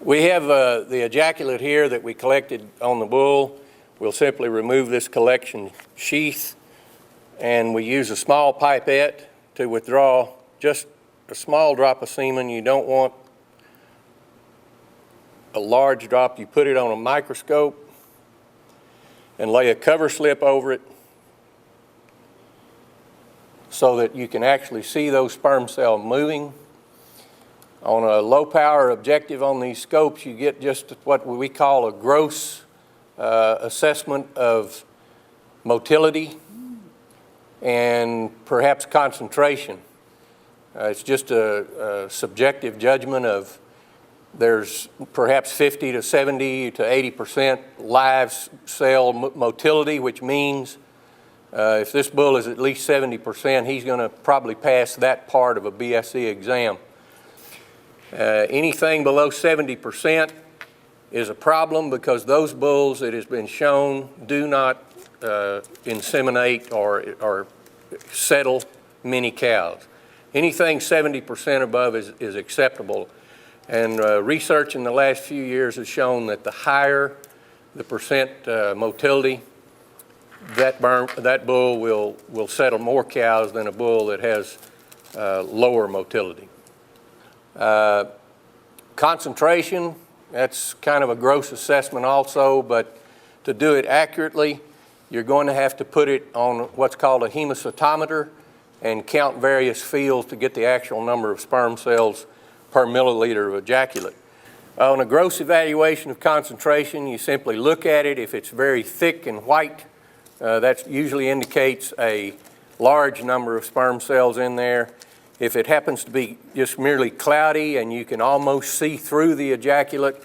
We have the ejaculate here that we collected on the bull. We'll simply remove this collection sheath, and we use a small pipette to withdraw just a small drop of semen. You don't want a large drop. You put it on a microscope and lay a cover slip over it so that you can actually see those sperm cells moving. On a low power objective on these scopes, you get just what we call a gross assessment of motility and perhaps concentration. It's just a subjective judgment of there's perhaps 50 to 70 to 80% live cell motility, which means if this bull is at least 70%, he's going to probably pass that part of a BSE exam. Anything below 70% is a problem because those bulls, it has been shown, do not inseminate or settle many cows. Anything 70% above is acceptable. And research in the last few years has shown that the higher the percent motility, that bull will settle more cows than a bull that has lower motility. Concentration, that's kind of a gross assessment also, but to do it accurately, you're going to have to put it on what's called a hemocytometer and count various fields to get the actual number of sperm cells per milliliter of ejaculate. On a gross evaluation of concentration, you simply look at it. If it's very thick and white, that usually indicates a large number of sperm cells in there. If it happens to be just merely cloudy and you can almost see through the ejaculate,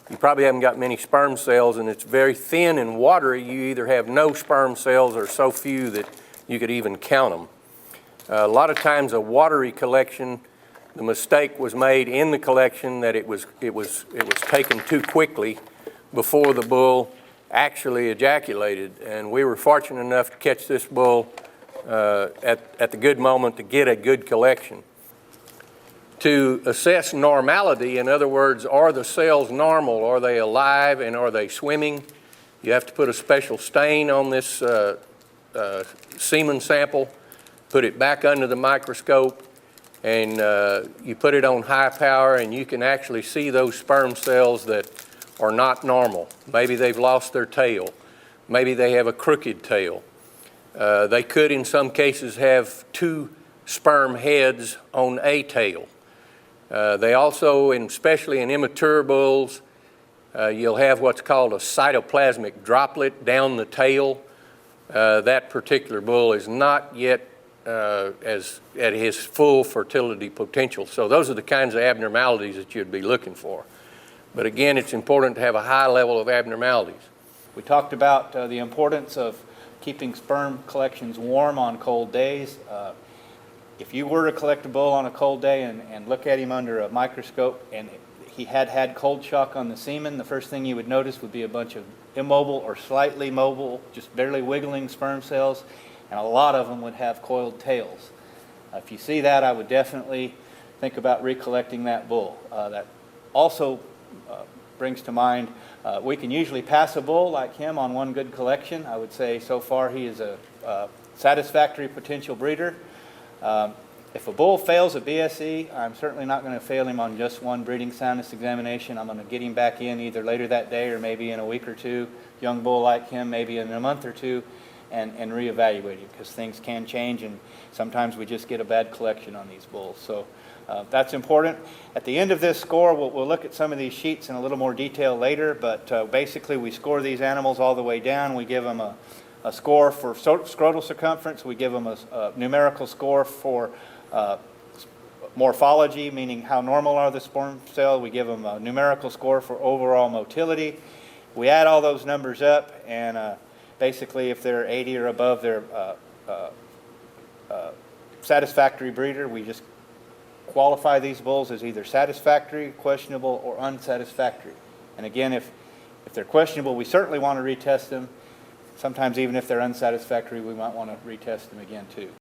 you probably haven't got many sperm cells, and it's very thin and watery, you either have no sperm cells or so few that you could even count them. A lot of times a watery collection, the mistake was made in the collection that it was taken too quickly before the bull actually ejaculated, and we were fortunate enough to catch this bull at the good moment to get a good collection. To assess normality, in other words, are the cells normal, are they alive, and are they swimming, you have to put a special stain on this semen sample, put it back under the microscope, and you put it on high power, and you can actually see those sperm cells that are not normal. Maybe they've lost their tail. Maybe they have a crooked tail. They could, in some cases, have two sperm heads on a tail. They also, especially in immature bulls, you'll have what's called a cytoplasmic droplet down the tail. That particular bull is not yet at his full fertility potential. So those are the kinds of abnormalities that you'd be looking for. But again, it's important to have a high level of abnormalities. We talked about the importance of keeping sperm collections warm on cold days. If you were to collect a bull on a cold day and look at him under a microscope and he had cold shock on the semen, the first thing you would notice would be a bunch of immobile or slightly mobile, just barely wiggling sperm cells, and a lot of them would have coiled tails. If you see that, I would definitely think about recollecting that bull. That also brings to mind, we can usually pass a bull like him on one good collection. I would say so far he is a satisfactory potential breeder. If a bull fails a BSE, I'm certainly not going to fail him on just one breeding soundness examination. I'm going to get him back in either later that day or maybe in a week or two, young bull like him, maybe in a month or two, and reevaluate him, because things can change, and sometimes we just get a bad collection on these bulls. So that's important. At the end of this score, we'll look at some of these sheets in a little more detail later, but basically we score these animals all the way down. We give them a score for scrotal circumference. We give them a numerical score for morphology, meaning how normal are the sperm cell. We give them a numerical score for overall motility. We add all those numbers up, and basically if they're 80 or above their satisfactory breeder, we just qualify these bulls as either satisfactory, questionable, or unsatisfactory. And again, if they're questionable, we certainly want to retest them. Sometimes even if they're unsatisfactory, we might want to retest them again too.